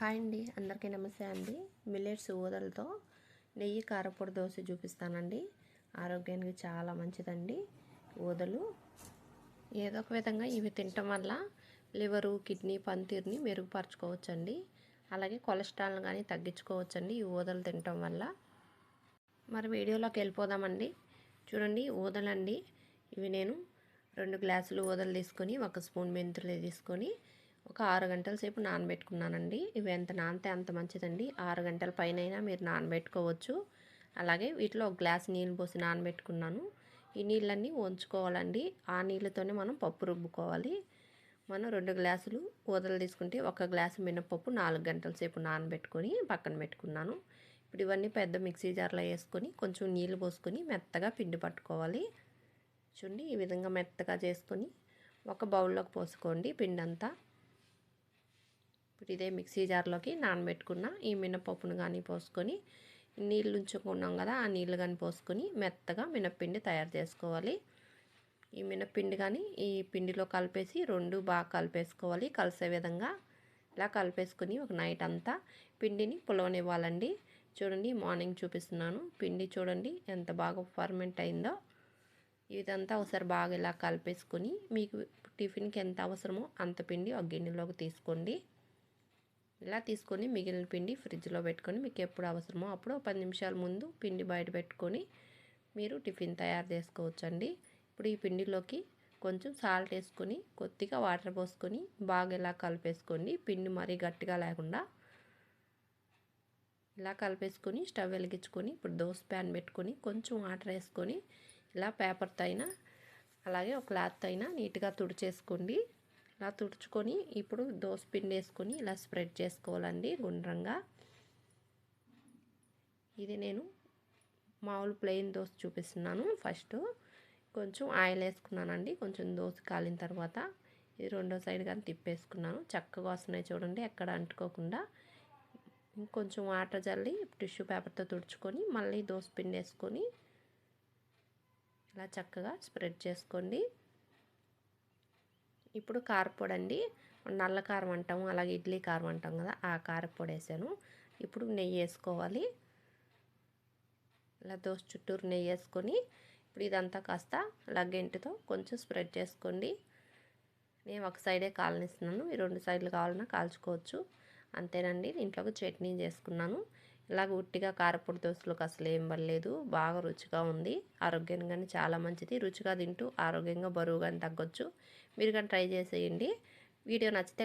Hi అండి, అందరికీ నమస్తే అండి. మిల్లెట్స్ ఊదలతో నెయ్యి కారపొడి దోశ చూపిస్తానండి. ఆరోగ్యానికి చాలా మంచిదండి. ఊదలు ఏదో ఒక విధంగా ఇవి తినటం వల్ల లివరు, కిడ్నీ, పనితీరుని మెరుగుపరచుకోవచ్చండి. అలాగే కొలెస్ట్రాల్ని కానీ తగ్గించుకోవచ్చండి ఈ ఊదలు తినటం వల్ల. మరి వీడియోలోకి వెళ్ళిపోదామండి. చూడండి, ఊదలండి ఇవి. నేను 2 గ్లాసులు ఊదలు తీసుకొని 1 స్పూన్ మెంతులు తీసుకొని ఒక 6 గంటల సేపు నానబెట్టుకున్నానండి. ఇవి ఎంత నానితే అంత మంచిదండి. 6 గంటల పైన మీరు నానబెట్టుకోవచ్చు. అలాగే వీటిలో 1 గ్లాస్ నీళ్ళు పోసి నానబెట్టుకున్నాను. ఈ నీళ్ళన్నీ వంచుకోవాలండి. ఆ నీళ్ళతోనే మనం పప్పు రుబ్బుకోవాలి. మనం 2 గ్లాసులు ఊదలు తీసుకుంటే 1 గ్లాసు మినపప్పు 4 గంటల సేపు నానబెట్టుకొని పక్కన పెట్టుకున్నాను. ఇప్పుడు ఇవన్నీ పెద్ద మిక్సీ జార్లో వేసుకొని కొంచెం నీళ్ళు పోసుకొని మెత్తగా పిండి పట్టుకోవాలి. చూడండి, ఈ విధంగా మెత్తగా చేసుకొని ఒక బౌల్లోకి పోసుకోండి పిండి అంతా. ఇప్పుడు ఇదే మిక్సీ జార్లోకి నానబెట్టుకున్న ఈ మినపప్పును కానీ పోసుకొని, నీళ్ళు ఉంచుకున్నాం కదా, ఆ నీళ్ళు కానీ పోసుకొని మెత్తగా మినప్పిండి తయారు చేసుకోవాలి. ఈ మినప్పిండి కానీ ఈ పిండిలో కలిపేసి 2 బాగా కలిపేసుకోవాలి. కలిసే విధంగా ఇలా కలిపేసుకొని ఒక నైట్ అంతా పిండిని పులవనివ్వాలండి. చూడండి, మార్నింగ్ చూపిస్తున్నాను. పిండి చూడండి ఎంత బాగా ఫర్మెంట్ అయిందో. ఇదంతా ఒకసారి బాగా ఇలా కలిపేసుకొని మీకు టిఫిన్కి ఎంత అవసరమో అంత పిండి ఒక గిన్నెలోకి తీసుకోండి. ఇలా తీసుకొని మిగిలిన పిండి ఫ్రిడ్జ్లో పెట్టుకొని మీకు ఎప్పుడు అవసరమో అప్పుడు 10 నిమిషాల ముందు పిండి బయట పెట్టుకొని మీరు టిఫిన్ తయారు చేసుకోవచ్చండి. ఇప్పుడు ఈ పిండిలోకి కొంచెం సాల్ట్ వేసుకొని కొద్దిగా వాటర్ పోసుకొని బాగా ఇలా కలిపేసుకోండి. పిండి మరీ గట్టిగా లేకుండా ఇలా కలిపేసుకొని స్టవ్ వెలిగించుకొని ఇప్పుడు దోశ ప్యాన్ పెట్టుకొని కొంచెం వాటర్ వేసుకొని ఇలా పేపర్తో అయినా అలాగే ఒక క్లాత్ అయినా నీట్గా తుడిచేసుకోండి. ఇలా తుడుచుకొని ఇప్పుడు దోశ పిండి వేసుకొని ఇలా స్ప్రెడ్ చేసుకోవాలండి గుండ్రంగా. ఇది నేను మామూలు ప్లెయిన్ దోశ చూపిస్తున్నాను. ఫస్ట్ కొంచెం ఆయిల్ వేసుకున్నానండి. కొంచెం దోశ కాలిన తర్వాత ఇది రెండో సైడ్ కానీ తిప్పేసుకున్నాను. చక్కగా వస్తున్నాయి చూడండి, ఎక్కడ అంటుకోకుండా. ఇంకొంచెం వాటర్ జల్లి టిష్యూ పేపర్తో తుడుచుకొని మళ్ళీ దోశ పిండి వేసుకొని ఇలా చక్కగా స్ప్రెడ్ చేసుకోండి. ఇప్పుడు కారపొడి అండి, నల్ల కారం అంటాము, అలాగే ఇడ్లీ కారం అంటాం కదా, ఆ కారపొడి వేసాను. ఇప్పుడు నెయ్యి వేసుకోవాలి. ఇలా దోశ చుట్టూరు నెయ్యి వేసుకొని ఇప్పుడు ఇదంతా కాస్త అలా గెంటితో కొంచెం స్ప్రెడ్ చేసుకోండి. నేను ఒక సైడే కాలనిస్తున్నాను, ఈ 2 సైడ్లు కావాలన్నా కాల్చుకోవచ్చు. అంతేనండి. దీంట్లోకి చట్నీ చేసుకున్నాను. ఇలాగ ఉట్టిగా కారపొడి దోశలకు అసలు ఏం పడలేదు, బాగా రుచిగా ఉంది. ఆరోగ్యానికి కానీ చాలా మంచిది. రుచిగా తింటూ ఆరోగ్యంగా బరువు కానీ తగ్గొచ్చు. మీరు కానీ ట్రై చేసేయండి. వీడియో నచ్చితే